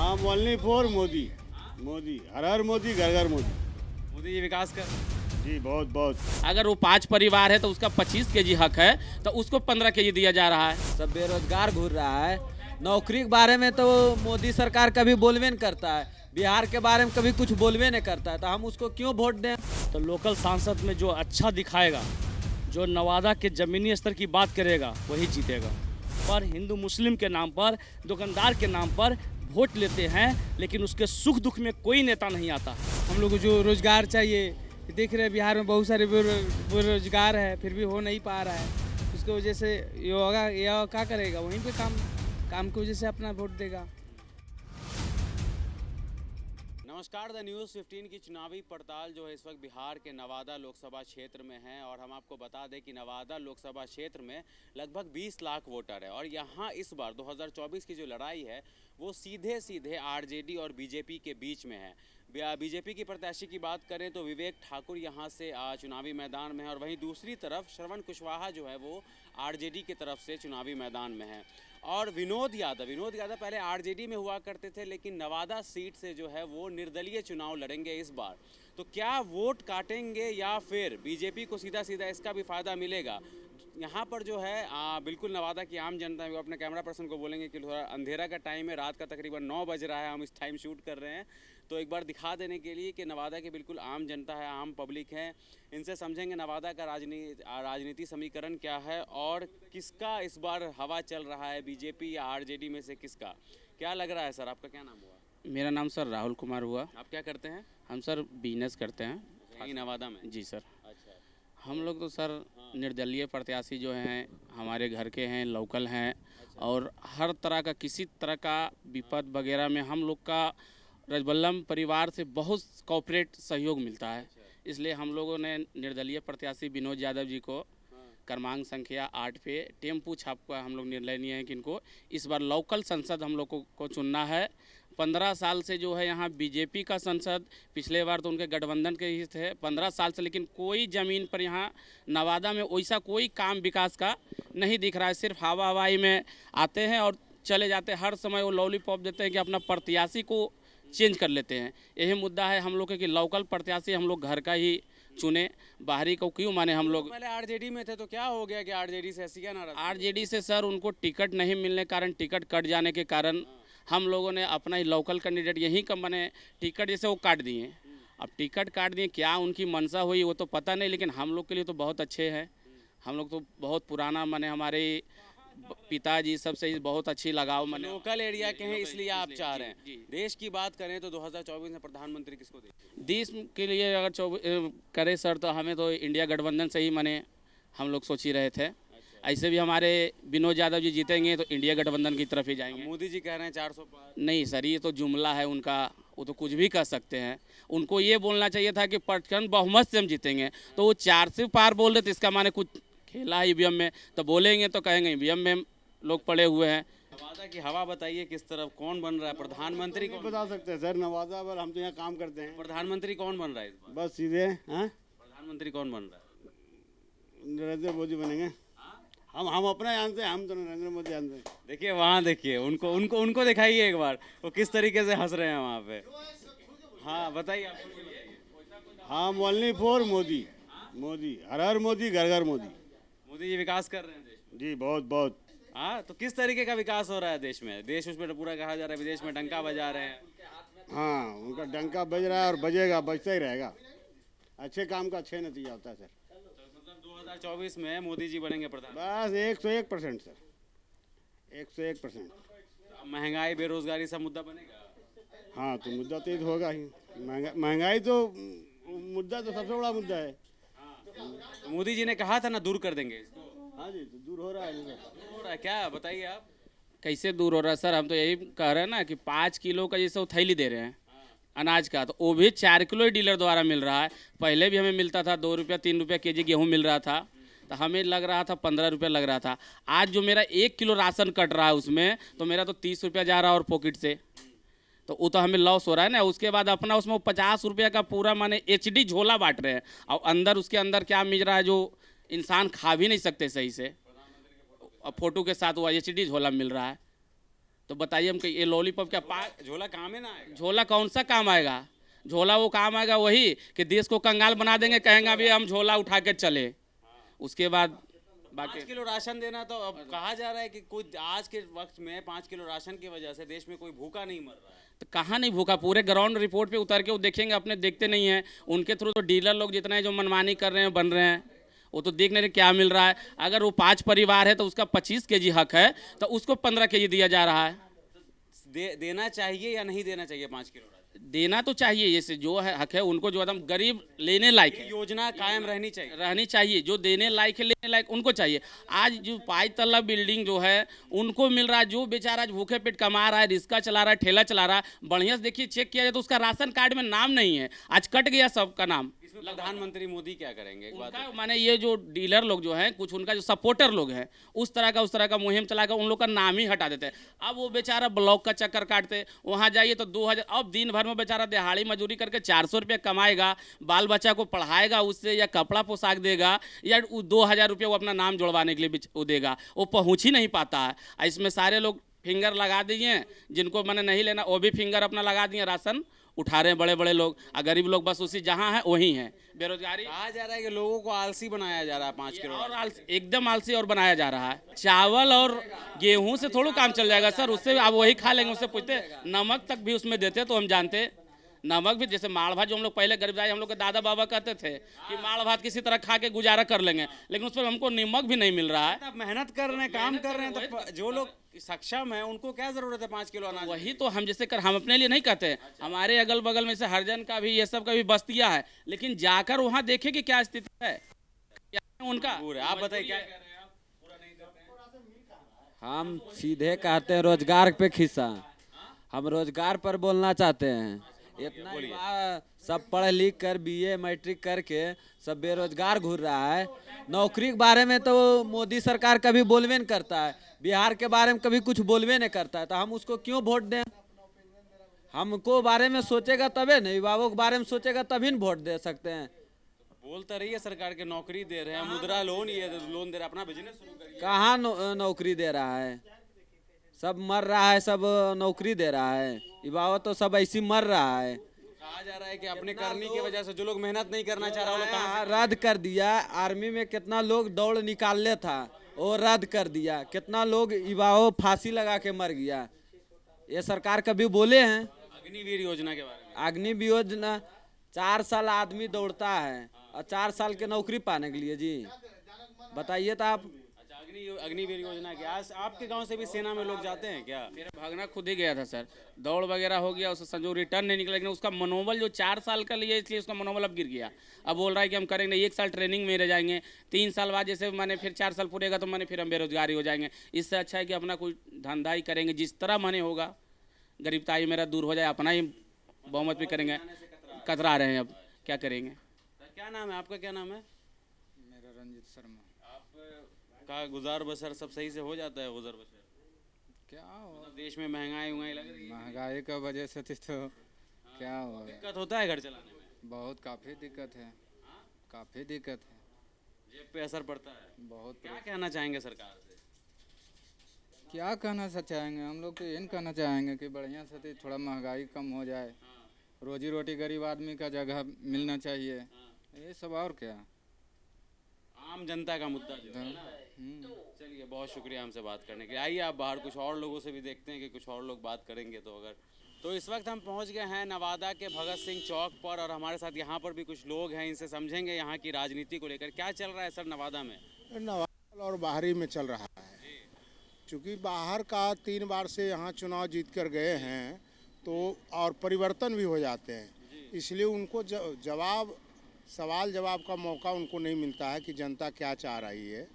I'm only for Modi. Modi हर हर मोदी, घर घर मोदी। मोदी जी विकास कर। जी बहुत बहुत। अगर वो 5 परिवार है तो उसका 25 केजी हक है, तो उसको 15 केजी दिया जा रहा है। सब बेरोजगार घूर रहा है। नौकरी के बारे में तो मोदी सरकार कभी बोलवे नहीं करता है, बिहार के बारे में कभी कुछ बोलवे नहीं करता है, तो हम उसको क्यों वोट दें। तो लोकल सांसद में जो अच्छा दिखाएगा, जो नवादा के ज़मीनी स्तर की बात करेगा, वही जीतेगा। पर हिंदू मुस्लिम के नाम पर, दुकानदार के नाम पर वोट लेते हैं, लेकिन उसके सुख दुख में कोई नेता नहीं आता। हम लोग को जो रोजगार चाहिए, देख रहे हैं बिहार में बहुत सारे बेरोजगार है, फिर भी हो नहीं पा रहा है। उसकी वजह से योगा या क्या करेगा, वहीं पे काम की वजह से अपना वोट देगा। नमस्कार, द न्यूज़ 15 की चुनावी पड़ताल जो है इस वक्त बिहार के नवादा लोकसभा क्षेत्र में है। और हम आपको बता दें कि नवादा लोकसभा क्षेत्र में लगभग 20 लाख वोटर है। और यहाँ इस बार 2024 की जो लड़ाई है वो सीधे सीधे आरजेडी और बीजेपी के बीच में है। बीजेपी की प्रत्याशी की बात करें तो विवेक ठाकुर यहाँ से चुनावी मैदान में है, और वहीं दूसरी तरफ श्रवण कुशवाहा जो है वो आरजेडी की तरफ से चुनावी मैदान में है। और विनोद यादव पहले आरजेडी में हुआ करते थे, लेकिन नवादा सीट से जो है वो निर्दलीय चुनाव लड़ेंगे इस बार। तो क्या वोट काटेंगे या फिर बीजेपी को सीधा सीधा इसका भी फ़ायदा मिलेगा? यहाँ पर जो है बिल्कुल नवादा की आम जनता है, वो अपने कैमरा पर्सन को बोलेंगे कि थोड़ा अंधेरा का टाइम है, रात का तकरीबन 9 बज रहा है, हम इस टाइम शूट कर रहे हैं, तो एक बार दिखा देने के लिए कि नवादा की बिल्कुल आम जनता है, आम पब्लिक है। इनसे समझेंगे नवादा का राजनीति समीकरण क्या है और किसका इस बार हवा चल रहा है, बीजेपी या आरजेडी में से किसका। क्या लग रहा है सर, आपका क्या नाम हुआ? मेरा नाम सर राहुल कुमार हुआ। आप क्या करते हैं? हम सर बिजनेस करते हैं यहीं नवादा में। जी सर। अच्छा, हम लोग तो सर निर्दलीय प्रत्याशी जो हैं हमारे घर के हैं, लोकल हैं, और हर तरह का किसी तरह का विपद वगैरह में हम लोग का रजबल्लम परिवार से बहुत कॉपरेट सहयोग मिलता है। इसलिए हम लोगों ने निर्दलीय प्रत्याशी विनोद यादव जी को क्रमांक संख्या 8 पे टेम्पू छाप का हम लोग निर्णय लिए हैं कि इनको इस बार लोकल संसद हम लोग को चुनना है। 15 साल से जो है यहाँ बीजेपी का संसद, पिछले बार तो उनके गठबंधन के ही थे 15 साल से, लेकिन कोई ज़मीन पर यहाँ नवादा में वैसा कोई काम विकास का नहीं दिख रहा है। सिर्फ हवाई में आते हैं और चले जाते हैं, हर समय वो लॉलीपॉप देते हैं कि अपना प्रत्याशी को चेंज कर लेते हैं। यही मुद्दा है हम लोग के कि लोकल प्रत्याशी हम लोग घर का ही चुने, बाहरी को क्यों माने। हम लोग पहले आरजेडी में थे तो क्या हो गया कि आरजेडी से ऐसी क्या नाराज? आरजेडी से सर उनको टिकट नहीं मिलने के कारण, टिकट कट जाने के कारण हम लोगों ने अपना ही लोकल कैंडिडेट यहीं का मैंने टिकट जैसे वो काट दिए। अब टिकट काट दिए, क्या उनकी मनसा हुई वो तो पता नहीं, लेकिन हम लोग के लिए तो बहुत अच्छे हैं। हम लोग तो बहुत पुराना माने हमारे पिताजी सबसे बहुत अच्छी लगाव माने लोकल एरिया के हैं, इसलिए आप चाह रहे हैं। देश की बात करें तो 2024 में प्रधानमंत्री किसको दे? देश के लिए अगर करे सर तो हमें तो इंडिया गठबंधन से ही माने हम लोग सोच ही रहे थे। ऐसे भी हमारे विनोद यादव जी जीतेंगे तो इंडिया गठबंधन की तरफ ही जाएंगे। मोदी जी कह रहे हैं 400 पार। नहीं सर, ये तो जुमला है उनका, वो तो कुछ भी कर सकते हैं। उनको ये बोलना चाहिए था कि प्रचंड बहुमत से हम जीतेंगे, तो वो 400 पार बोल रहे थे, इसका माने कुछ खेला है ईवीएम में, तो बोलेंगे तो कहेंगे ईवीएम में लोग पड़े हुए हैं। नवादा की हवा बताइए किस तरफ, कौन बन रहा है प्रधानमंत्री? नहीं बता सकते सर नवादा पर, हम तो यहाँ काम करते हैं। प्रधानमंत्री कौन बन रहा है इस बार? बस सीधे प्रधानमंत्री कौन बन रहा है? नरेंद्र मोदी बनेंगे। हम अपना जानते हैं, हम तो नरेंद्र मोदी जानते हैं। देखिए वहाँ देखिए, उनको दिखाइए एक बार, वो किस तरीके से हंस रहे हैं वहाँ पे। हाँ बताइए आप। हम ओनली फॉर मोदी। मोदी हर हर मोदी, घर घर मोदी। मोदी जी विकास कर रहे हैं देश में। जी बहुत बहुत। हाँ, तो किस तरीके का विकास हो रहा है देश में? देश उसमें पूरा कहा जा रहा है, विदेश में डंका बजा रहे हैं। हाँ, उनका डंका बज रहा है और बजेगा, बजता ही रहेगा। अच्छे काम का अच्छे नतीजा होता है सर। 2024 में मोदी जी बनेंगे प्रधान? बस 101% सर, 101%। महंगाई, बेरोजगारी सब मुद्दा बनेगा? हाँ, तो मुद्दा तो होगा ही। महंगाई तो मुद्दा तो सबसे बड़ा मुद्दा है। तो मोदी जी ने कहा था ना दूर कर देंगे इसको। हाँ जी, तो दूर हो रहा है। दूर हो रहा है क्या, बताइए आप। कैसे दूर हो रहा है सर? हम तो यही कह रहे हैं ना कि 5 किलो का जैसे वो थैली दे रहे हैं अनाज का, तो वो भी 4 किलो ही डीलर द्वारा मिल रहा है। पहले भी हमें मिलता था 2 रुपया 3 रुपया केजी गेहूँ मिल रहा था, तो हमें लग रहा था 15 रुपया लग रहा था। आज जो मेरा 1 किलो राशन कट रहा है उसमें, तो मेरा तो 30 रुपया जा रहा है और पॉकेट से, तो वो तो हमें लॉस हो रहा है ना। उसके बाद अपना उसमें 50 रुपये का पूरा माने HD झोला बांट रहे हैं, और अंदर उसके अंदर क्या मिल रहा है जो इंसान खा भी नहीं सकते सही से, और फोटो के साथ वो HD झोला मिल रहा है। तो बताइए हम ये लॉलीपॉप क्या झोला काम में ना आएगा। झोला कौन सा काम आएगा? झोला वो काम आएगा वही कि देश को कंगाल बना देंगे, कहेंगे अभी हम झोला उठा के चले, उसके बाद 5 किलो राशन देना, तो अब कहा जा रहा है कि कोई आज के वक्त में 5 किलो राशन की वजह से देश में कोई भूखा नहीं मर रहा है। तो कहाँ नहीं भूखा, पूरे ग्राउंड रिपोर्ट पे उतर के वो देखेंगे, अपने देखते नहीं हैं। उनके थ्रू तो डीलर लोग जितना है जो मनमानी कर रहे हैं, बन रहे हैं, वो तो देख नहीं रहे क्या मिल रहा है। अगर वो 5 परिवार है तो उसका 25 केजी हक है, तो उसको 15 केजी दिया जा रहा है। देना चाहिए या नहीं देना चाहिए 5 किलो राशन? देना तो चाहिए, जैसे जो है हक है उनको, जो एकदम गरीब लेने लायक है, योजना कायम रहनी चाहिए। जो देने लायक है, लेने लायक उनको चाहिए। आज जो 5 तल्ला बिल्डिंग जो है उनको मिल रहा है, जो बेचारा आज भूखे पेट कमा रहा है, रिक्शा चला रहा है, ठेला चला रहा है, बढ़िया से देखिए चेक किया जाए तो उसका राशन कार्ड में नाम नहीं है, आज कट गया सबका नाम। इसमें प्रधानमंत्री मोदी क्या करेंगे? एक बात उनका माने ये जो डीलर लोग जो हैं, कुछ उनका जो सपोर्टर लोग हैं, उस तरह का मुहिम चलाकर उन लोग का नाम ही हटा देते हैं। अब वो बेचारा ब्लॉक का चक्कर काटते, वहाँ जाइए तो 2000, अब दिन भर में बेचारा दिहाड़ी मजदूरी करके 400 रुपये कमाएगा, बाल बच्चा को पढ़ाएगा उससे, या कपड़ा पोशाक देगा, या 2000 रुपये वो अपना नाम जुड़वाने के लिए वो देगा, वो पहुँच ही नहीं पाता है। इसमें सारे लोग फिंगर लगा दिए, जिनको मैंने नहीं लेना वो भी फिंगर अपना लगा दिए, राशन उठा रहे हैं बड़े बड़े लोग, और गरीब लोग बस उसी जहाँ है वहीं है। बेरोजगारी कहा जा रहा है कि लोगों को आलसी बनाया जा रहा है 5 किलो और एकदम आलसी और बनाया जा रहा है। चावल और गेहूं से थोड़ा काम चल जाएगा सर, उससे आप वही खा लेंगे। उससे पूछते नमक तक भी उसमें देते तो हम जानते, नमक भी जैसे माड़ भात जो हम लोग पहले गरीब जाए, हम लोग के दादा बाबा कहते थे कि माड़ भात किसी तरह खा के गुजारा कर लेंगे, लेकिन उस पर हमको नमक भी नहीं मिल रहा है। आप मेहनत कर रहे हैं, काम कर रहे हैं, तो जो लोग सक्षम है उनको क्या जरूरत है 5 किलो अनाज? वही तो हम जैसे कर, हम अपने लिए नहीं कहते, हमारे अगल बगल में से हरजन का भी, ये सब का भी बस्तियां है, लेकिन जाकर वहाँ देखे कि क्या स्थिति है, क्या है उनका। आप बताइए क्या कह रहे हैं आप? पूरा नहीं करते हैं। हम सीधे कहते हैं रोजगार पे खिस्सा, हम रोजगार पर बोलना चाहते हैं। इतना युवा सब पढ़ लिख कर बीए मैट्रिक करके सब बेरोजगार घूर रहा है। नौकरी के बारे में तो मोदी सरकार कभी बोलवे नहीं करता है, बिहार के बारे में कभी कुछ बोलवे नहीं करता है, तो हम उसको क्यों वोट दें? हमको बारे में सोचेगा तबे ना, युवाओं के बारे में सोचेगा तभी न वोट दे सकते हैं। बोलता रही है सरकार के नौकरी दे रहे हैं, मुद्रा लोन, ये लोन दे रहा है, अपना बिजनेस शुरू करिए। कहाँ नौकरी दे रहा है? सब मर रहा है, सब नौकरी दे रहा है, युवा तो सब ऐसी मर रहा है। कहा जा रहा है कि अपने करने की वजह से जो लोग मेहनत नहीं करना चाह रहा वो लोग हाँ, रद्द कर दिया। आर्मी में कितना लोग दौड़ निकाल ले था, वो रद्द कर दिया। कितना लोग युवाओं फांसी लगा के मर गया। ये सरकार कभी बोले हैं? अग्निवीर योजना के बारे में। अग्निवीर योजना 4 साल आदमी दौड़ता है और 4 साल के नौकरी पाने के लिए जी, बताइए तो आप। अच्छा, अग्निवीर योजना के आज आपके गांव से भी सेना में लोग जाते हैं क्या? मेरा भागना खुद ही गया था सर, दौड़ वगैरह हो गया, उससे संजो रिटर्न नहीं निकला, लेकिन उसका मनोबल जो 4 साल का लिए, इसलिए उसका मनोबल अब गिर गया। अब बोल रहा है कि हम करेंगे, 1 साल ट्रेनिंग में रह जाएंगे, 3 साल बाद जैसे मैंने फिर 4 साल पूरेगा तो मैंने फिर हम बेरोजगारी हो जाएंगे। इससे अच्छा है कि अपना कोई धंधा ही करेंगे, जिस तरह माने होगा, गरीबताई मेरा दूर हो जाए, अपना ही बहुमत भी करेंगे। कतरा रहे हैं, अब क्या करेंगे। क्या नाम है आपका? क्या नाम है? मेरा रंजित शर्मा। का गुजार बसर सब सही से हो जाता है? गुजर बसर क्या हो, मतलब देश में महंगाई लग रही है, महंगाई का वजह से तो क्या हो, दिक्कत होता है घर चलाने में? बहुत काफ़ी दिक्कत है, काफ़ी दिक्कत है, जेब पे असर पड़ता है बहुत। क्या कहना चाहेंगे सरकार से? क्या कहना चाहेंगे हम लोग तो यही कहना चाहेंगे कि बढ़िया से थोड़ा महंगाई कम हो जाए, रोजी रोटी गरीब आदमी का जगह मिलना चाहिए, ये सब। और क्या, आम जनता का मुद्दा जो है ना। चलिए, बहुत शुक्रिया हमसे बात करने के लिए। आइए आप बाहर कुछ और लोगों से भी देखते हैं कि कुछ और लोग बात करेंगे तो। अगर तो इस वक्त हम पहुंच गए हैं नवादा के भगत सिंह चौक पर, और हमारे साथ यहाँ पर भी कुछ लोग हैं, इनसे समझेंगे यहाँ की राजनीति को लेकर क्या चल रहा है सर नवादा में। नवादा और बाहरी में चल रहा है, क्योंकि बाहर का 3 बार से यहाँ चुनाव जीत कर गए हैं तो, और परिवर्तन भी हो जाते हैं, इसलिए उनको सवाल जवाब का मौका उनको नहीं मिलता है कि जनता क्या चाह रही है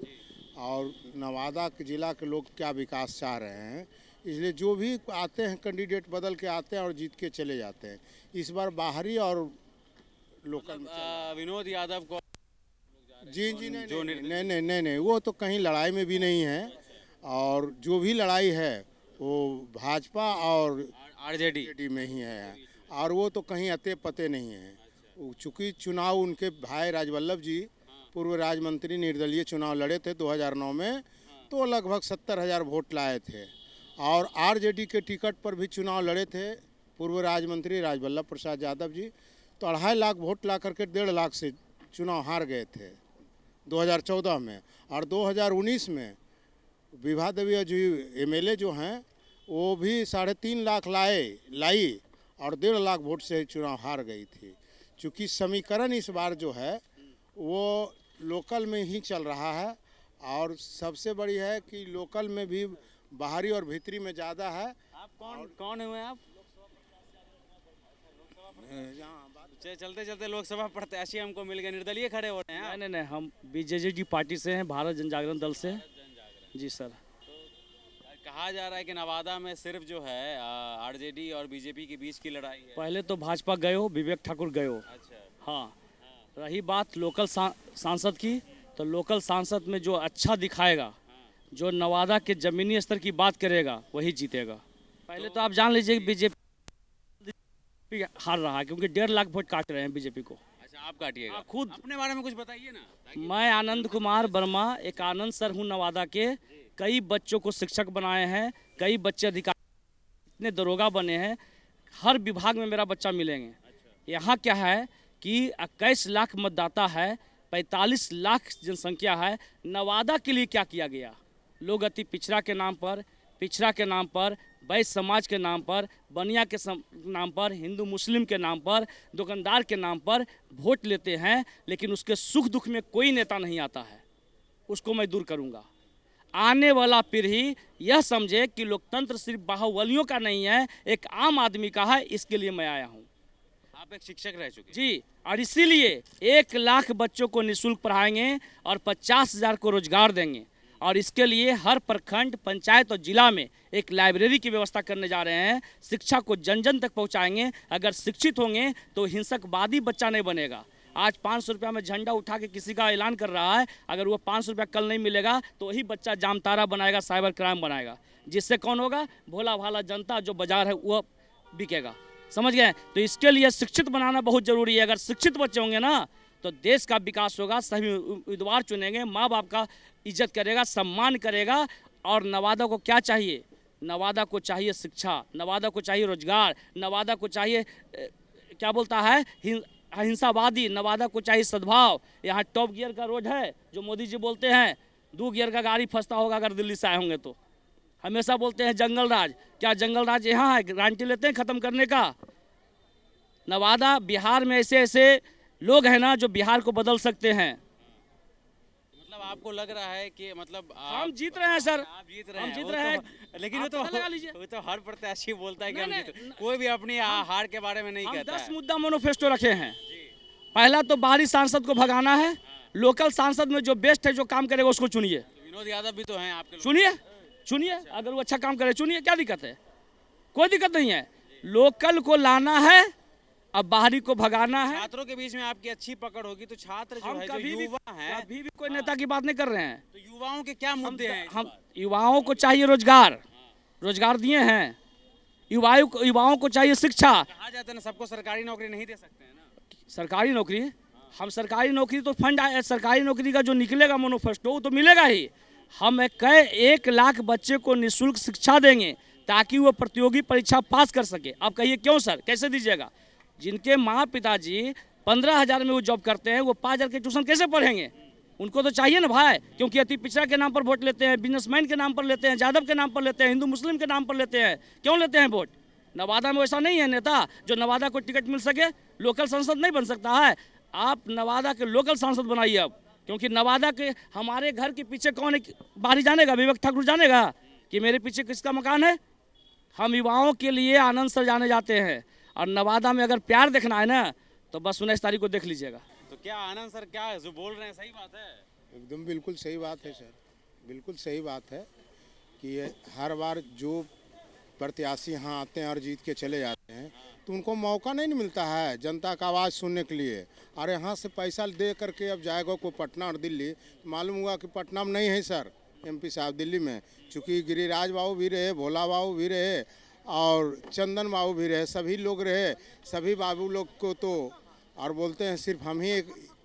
और नवादा के ज़िला के लोग क्या विकास चाह रहे हैं। इसलिए जो भी आते हैं कैंडिडेट बदल के आते हैं और जीत के चले जाते हैं। इस बार बाहरी और लोकल विनोद यादव को जी नहीं, वो तो कहीं लड़ाई में भी नहीं है, और जो भी लड़ाई है वो भाजपा और आरजेडी में ही है, और वो तो कहीं अते पते नहीं है। चूँकि चुनाव उनके भाई राजवल्लभ जी पूर्व राज्य मंत्री निर्दलीय चुनाव लड़े थे 2009 में, तो लगभग 70,000 वोट लाए थे, और आरजेडी के टिकट पर भी चुनाव लड़े थे पूर्व राज्य मंत्री राजवल्लभ प्रसाद यादव जी, तो 2.5 लाख वोट ला करके 1.5 लाख से चुनाव हार गए थे 2014 में। और 2019 में विभा देवी जी एमएलए जो हैं वो भी 3.5 लाख लाई और 1.5 लाख वोट से चुनाव हार गई थी। चूँकि समीकरण इस बार जो है वो लोकल में ही चल रहा है, और सबसे बड़ी है कि लोकल में भी बाहरी और भीतरी में ज़्यादा है। आप कौन हुए आप? चलते चलते लोकसभा प्रत्याशी हमको मिल गए, निर्दलीय खड़े हो रहे हैं। नहीं, हम बीजेडी पार्टी से हैं, भारत जन जागरण दल से। जी सर। कहा जा रहा है कि नवादा में सिर्फ जो है आरजेडी और बीजेपी के बीच की लड़ाई है। पहले तो भाजपा गए हो, विवेक ठाकुर गए हो। अच्छा। हाँ, रही बात लोकल सांसद की, तो लोकल सांसद में जो अच्छा दिखाएगा, जो नवादा के ज़मीनी स्तर की बात करेगा, वही जीतेगा। पहले तो आप जान लीजिए कि बीजेपी हार रहा है, क्योंकि 1.5 लाख वोट काट रहे हैं बीजेपी को। अच्छा, आप काटिएगा खुद। अपने बारे में कुछ बताइए ना। मैं आनंद कुमार वर्मा, एक आनंद सर हूँ नवादा के। कई बच्चों को शिक्षक बनाए हैं, कई बच्चे अधिकारी, इतने दरोगा बने हैं, हर विभाग में मेरा बच्चा मिलेंगे। यहाँ क्या है कि 21 लाख मतदाता है, 45 लाख जनसंख्या है। नवादा के लिए क्या किया गया? लोग अति पिछड़ा के नाम पर, वैश्य समाज के नाम पर, बनिया के नाम पर, हिंदू मुस्लिम के नाम पर, दुकानदार के नाम पर वोट लेते हैं, लेकिन उसके सुख दुख में कोई नेता नहीं आता है। उसको मैं दूर करूँगा। आने वाला पीढ़ी यह समझे कि लोकतंत्र सिर्फ बाहुबलियों का नहीं है, एक आम आदमी का है। इसके लिए मैं आया हूँ। आप एक शिक्षक रह चुके हैं। जी, और इसीलिए 1 लाख बच्चों को निःशुल्क पढ़ाएंगे और 50,000 को रोजगार देंगे। और इसके लिए हर प्रखंड, पंचायत और जिला में एक लाइब्रेरी की व्यवस्था करने जा रहे हैं। शिक्षा को जन जन तक पहुंचाएंगे। अगर शिक्षित होंगे तो हिंसकवादी बच्चा नहीं बनेगा। आज 500 रुपया में झंडा उठा के किसी का ऐलान कर रहा है, अगर वो 500 रुपया कल नहीं मिलेगा तो वही बच्चा जामतारा बनाएगा, साइबर क्राइम बनाएगा, जिससे कौन होगा? भोला भाला जनता, जो बाजार है वो बिकेगा। समझ गए? तो इसके लिए शिक्षित बनाना बहुत ज़रूरी है। अगर शिक्षित बच्चे होंगे ना तो देश का विकास होगा। सभी उम्मीदवार चुनेंगे, माँ बाप का इज्जत करेगा, सम्मान करेगा। और नवादा को क्या चाहिए? नवादा को चाहिए शिक्षा, नवादा को चाहिए रोजगार, नवादा को चाहिए क्या बोलता है अहिंसावादी, नवादा को चाहिए सद्भाव। यहाँ टॉप गियर का रोड है, जो मोदी जी बोलते हैं 2 गियर का गाड़ी फंसता होगा अगर दिल्ली से आए होंगे तो। हमेशा बोलते हैं जंगल राज, क्या जंगल राज यहाँ है? गारंटी लेते हैं ख़त्म करने का। नवादा, बिहार में ऐसे ऐसे लोग हैं ना जो बिहार को बदल सकते हैं। मतलब आपको लग रहा है कि मतलब हम जीत रहे हैं सर, आप जीत रहे हम हैं। जीत वो रहे हैं। तो, लेकिन वो आप पता लगा लीजिए। तो हर प्रत्याशी बोलता है कि हम नहीं, जीत रहे हैं। कोई भी अपनी हार के बारे में नहीं हम कहता 10 है। मुद्दा मैनिफेस्टो रखे हैं। पहला तो बाहरी सांसद को भगाना है। लोकल सांसद में जो बेस्ट है, जो काम करेगा उसको चुनिए। विनोद यादव भी तो हैं आपके लोग। चुनिए, अगर वो अच्छा काम करे चुनिए, क्या दिक्कत है? कोई दिक्कत नहीं है। लोकल को लाना है, अब बाहरी को भगाना है। छात्रों के बीच में आपकी अच्छी पकड़ होगी तो छात्र जो हम है, जो कभी भी युवा हैं, कभी भी कोई नेता की बात नहीं कर रहे हैं। तो युवाओं के क्या मुद्दे हैं? हम युवाओं को चाहिए रोजगार दिए हैं। युवाओं को चाहिए शिक्षा। कहा जाता है ना, सबको सरकारी नौकरी नहीं दे सकते हैं ना। सरकारी नौकरी, हम सरकारी नौकरी तो फंड सरकारी नौकरी का जो निकलेगा मैनिफेस्टो वो तो मिलेगा ही। हम 1 लाख बच्चे को निःशुल्क शिक्षा देंगे ताकि वो प्रतियोगी परीक्षा पास कर सके। अब कहिए क्यों सर, कैसे दीजिएगा? जिनके माँ पिताजी 15,000 में वो जॉब करते हैं, वो 5,000 के ट्यूशन कैसे पढ़ेंगे? उनको तो चाहिए ना भाई, क्योंकि अति पिछड़ा के नाम पर वोट लेते हैं, बिजनेसमैन के नाम पर लेते हैं, यादव के नाम पर लेते हैं, हिंदू मुस्लिम के नाम पर लेते हैं। क्यों लेते हैं वोट? नवादा में वैसा नहीं है नेता जो नवादा को टिकट मिल सके। लोकल सांसद नहीं बन सकता है। आप नवादा के लोकल सांसद बनाइए अब, क्योंकि नवादा के हमारे घर के पीछे कौन है बाहरी जानेगा? विवेक ठाकुर जानेगा कि मेरे पीछे किसका मकान है? हम युवाओं के लिए आनंद सर जाने जाते हैं। और नवादा में अगर प्यार देखना है ना तो बस 19 तारीख को देख लीजिएगा। तो क्या आनंद सर क्या जो बोल रहे हैं सही बात है? एकदम बिल्कुल सही बात है सर, बिल्कुल सही बात है कि ये हर बार जो प्रत्याशी यहाँ आते हैं और जीत के चले जाते हैं तो उनको मौका नहीं मिलता है जनता का आवाज़ सुनने के लिए। और यहाँ से पैसा दे करके अब जाएगा कोई पटना और दिल्ली, मालूम हुआ कि पटना में नहीं है सर एमपी साहब, दिल्ली में। चूँकि गिरिराज बाबू भी रहे, भोला बाबू भी रहे और चंदन बाबू भी रहे, सभी लोग रहे, सभी बाबू लोग को तो और बोलते हैं सिर्फ हम ही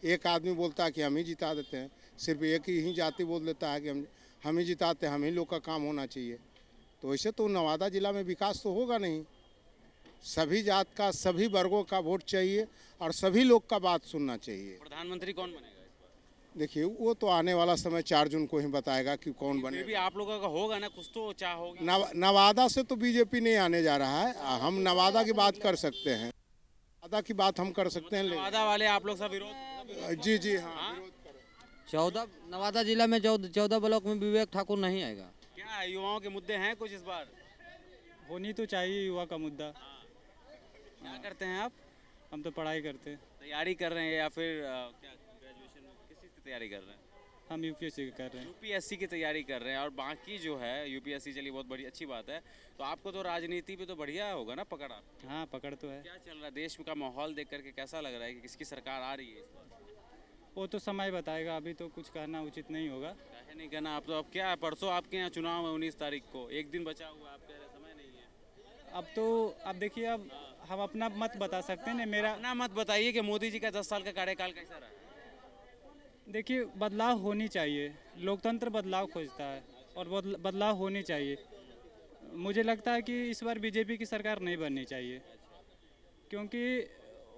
एक आदमी बोलता है कि हम ही जिता देते हैं। सिर्फ एक ही जाति बोल देता है कि हम ही जिताते हैं, हम ही लोग का काम होना चाहिए। तो ऐसे तो नवादा जिला में विकास तो होगा नहीं। सभी जात का, सभी वर्गों का वोट चाहिए और सभी लोग का बात सुनना चाहिए। प्रधानमंत्री कौन बनेगा इस बार? देखिए वो तो आने वाला समय 4 जून को ही बताएगा कि कौन फिर भी बनेगा। आप लोगों का होगा ना, कुछ तो चाह होगी। नवादा से तो बीजेपी नहीं आने जा रहा है। हम नवादा की बात कर सकते हैं, नवादा की बात हम कर सकते हैं। नवादा वाले आप लोग सब विरोध? जी जी हाँ। 14 नवादा जिला में 14 ब्लॉक में विवेक ठाकुर नहीं आएगा। क्या है, युवाओं के मुद्दे हैं कुछ इस बार? होनी तो चाहिए युवा का मुद्दा। क्या करते हैं आप? हम तो पढ़ाई करते हैं। तैयारी कर रहे हैं या फिर क्या ग्रेजुएशन में किस चीज़ की तैयारी कर रहे हैं? हम यूपीएससी कर रहे हैं। यूपीएससी की तैयारी कर रहे हैं। और बाकी जो है यूपीएससी चलिए बहुत बड़ी अच्छी बात है। तो आपको तो राजनीति पे तो बढ़िया होगा ना पकड़ आप? हाँ पकड़ तो है। क्या चल रहा है देश का माहौल देख करके कैसा लग रहा है कि किसकी सरकार आ रही है इस बार? वो तो समय बताएगा, अभी तो कुछ कहना उचित नहीं होगा। काहे नहीं कहना? आप तो अब क्या है, परसों आपके यहाँ चुनाव है 19 तारीख को, एक दिन बचा हुआ है, आप कह रहे समय नहीं है। अब तो अब देखिए, अब हम अपना मत बता सकते हैं ना। मेरा अपना मत बताइए कि मोदी जी का 10 साल का कार्यकाल कैसा रहा? देखिए, बदलाव होनी चाहिए। लोकतंत्र बदलाव खोजता है और बदलाव होनी चाहिए। मुझे लगता है कि इस बार बीजेपी की सरकार नहीं बननी चाहिए, क्योंकि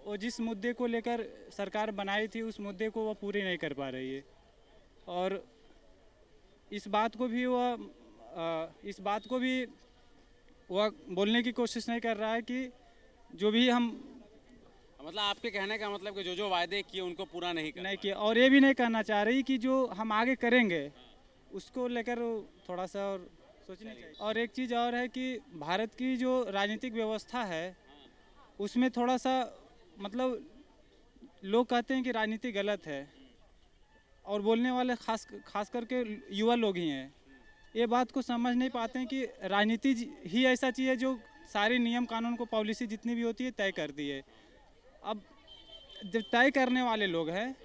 वो जिस मुद्दे को लेकर सरकार बनाई थी उस मुद्दे को वो पूरी नहीं कर पा रही है। और इस बात को भी वह बोलने की कोशिश नहीं कर रहा है कि जो भी हम मतलब आपके कहने का मतलब कि जो वायदे किए उनको पूरा नहीं कर नहीं किया, और ये भी नहीं करना चाह रही कि जो हम आगे करेंगे उसको लेकर थोड़ा सा और सोचना चाहिए। और एक चीज़ और है कि भारत की जो राजनीतिक व्यवस्था है उसमें थोड़ा सा मतलब लोग कहते हैं कि राजनीति गलत है, और बोलने वाले खास करके युवा लोग ही हैं। ये बात को समझ नहीं पाते हैं कि राजनीति ही ऐसा चीज़ है जो सारे नियम कानून को, पॉलिसी जितनी भी होती है तय करती है। अब जब तय करने वाले लोग हैं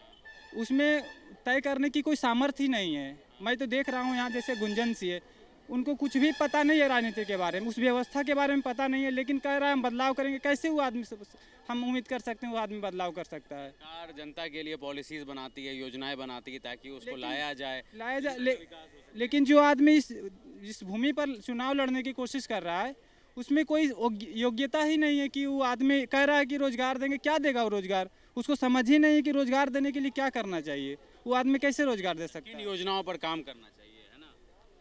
उसमें तय करने की कोई सामर्थ्य ही नहीं है। मैं तो देख रहा हूँ यहाँ जैसे गुंजन सी है, उनको कुछ भी पता नहीं है राजनीति के बारे में, उस व्यवस्था के बारे में पता नहीं है, लेकिन कह रहा है हम बदलाव करेंगे। कैसे वो आदमी हम उम्मीद कर सकते हैं वो आदमी बदलाव कर सकता है? सरकार जनता के लिए पॉलिसीज बनाती है, योजनाएं बनाती है ताकि उसको लाया जाए। लेकिन जो आदमी जिस भूमि पर चुनाव लड़ने की कोशिश कर रहा है उसमें कोई योग्यता ही नहीं है कि वो आदमी कह रहा है कि रोजगार देंगे, क्या देगा वो रोजगार? उसको समझ ही नहीं है कि रोजगार देने के लिए क्या करना चाहिए। वो आदमी कैसे रोजगार दे सकता किन है? योजनाओं पर काम करना चाहिए, है ना?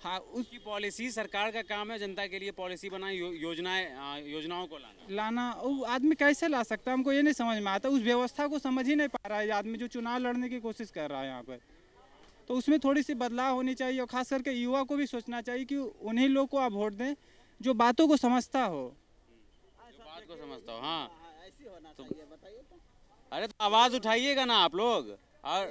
हाँ, उसकी पॉलिसी सरकार का काम है, जनता के लिए पॉलिसी बनाए, योजनाओं को लाना वो आदमी कैसे ला सकता है? हमको ये नहीं समझ में आता। उस व्यवस्था को समझ ही नहीं पा रहा है आदमी जो चुनाव लड़ने की कोशिश कर रहा है यहाँ पर। तो उसमें थोड़ी सी बदलाव होनी चाहिए, और खास करके युवा को भी सोचना चाहिए कि उन्हीं लोग को आप वोट दें जो बातों को समझता हो। जो बात को समझता हो। हाँ, ऐसी होना चाहिए। बताइए तो। अरे तो आवाज उठाइएगा ना आप लोग। और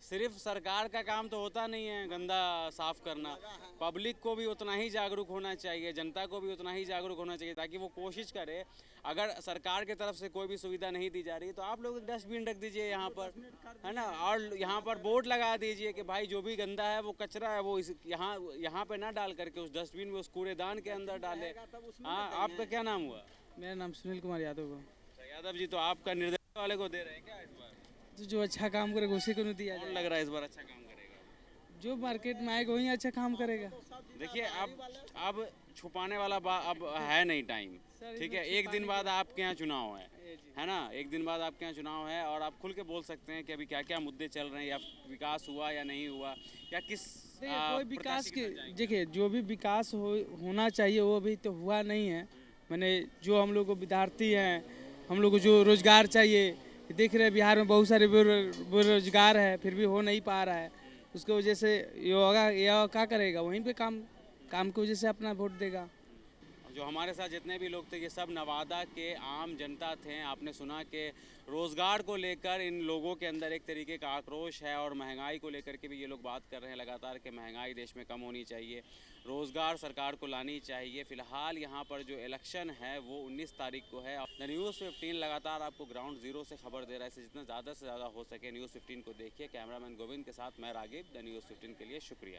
सिर्फ सरकार का काम तो होता नहीं है गंदा साफ करना। पब्लिक को भी उतना ही जागरूक होना चाहिए, जनता को भी उतना ही जागरूक होना चाहिए, ताकि वो कोशिश करे। अगर सरकार की तरफ से कोई भी सुविधा नहीं दी जा रही तो आप लोग डस्टबिन रख दीजिए यहाँ पर, है ना? और यहाँ पर बोर्ड लगा दीजिए कि भाई जो भी गंदा है वो कचरा है वो यहाँ पे ना डाल करके उस डस्टबिन में, उस कूड़ेदान के अंदर डाले। हाँ, आपका क्या नाम हुआ? मेरा नाम सुनील कुमार यादव है। यादव जी, तो आपका निर्देश वाले को दे रहे हैं क्या इस बार? जो अच्छा काम करेगा उसी को नहीं दिया कौन लग रहा है इस बार अच्छा काम करेगा? जो मार्केट में आएगा वही अच्छा काम करेगा। देखिए अब छुपाने वाला अब है नहीं टाइम, ठीक है? एक दिन बाद आपके यहाँ चुनाव है ना? एक दिन बाद आपके यहाँ चुनाव है और आप खुल के बोल सकते हैं कि अभी क्या क्या मुद्दे चल रहे हैं, या विकास हुआ या नहीं हुआ, या किस कोई विकास के। देखिए, जो भी विकास होना चाहिए वो अभी तो हुआ नहीं है। मैंने जो हम लोग को विद्यार्थी हैं, हम लोग को जो रोजगार चाहिए, देख रहे हैं बिहार में बहुत सारे बेरोजगार है, फिर भी हो नहीं पा रहा है। उसकी वजह से योगा क्या करेगा? वहीं पे काम की वजह से अपना वोट देगा। जो हमारे साथ जितने भी लोग थे ये सब नवादा के आम जनता थे। आपने सुना कि रोज़गार को लेकर इन लोगों के अंदर एक तरीके का आक्रोश है, और महंगाई को लेकर के भी ये लोग बात कर रहे हैं लगातार कि महंगाई देश में कम होनी चाहिए, रोज़गार सरकार को लानी चाहिए। फ़िलहाल यहाँ पर जो इलेक्शन है वो 19 तारीख को है। द न्यूज़ 15 लगातार आपको ग्राउंड ज़ीरो से खबर दे रहा है। जितना ज़्यादा से ज़्यादा हो सके न्यूज़ 15 को देखिए। कैमरामैन गोविंद के साथ मैं रागिब, द न्यूज़ 15 के लिए शुक्रिया।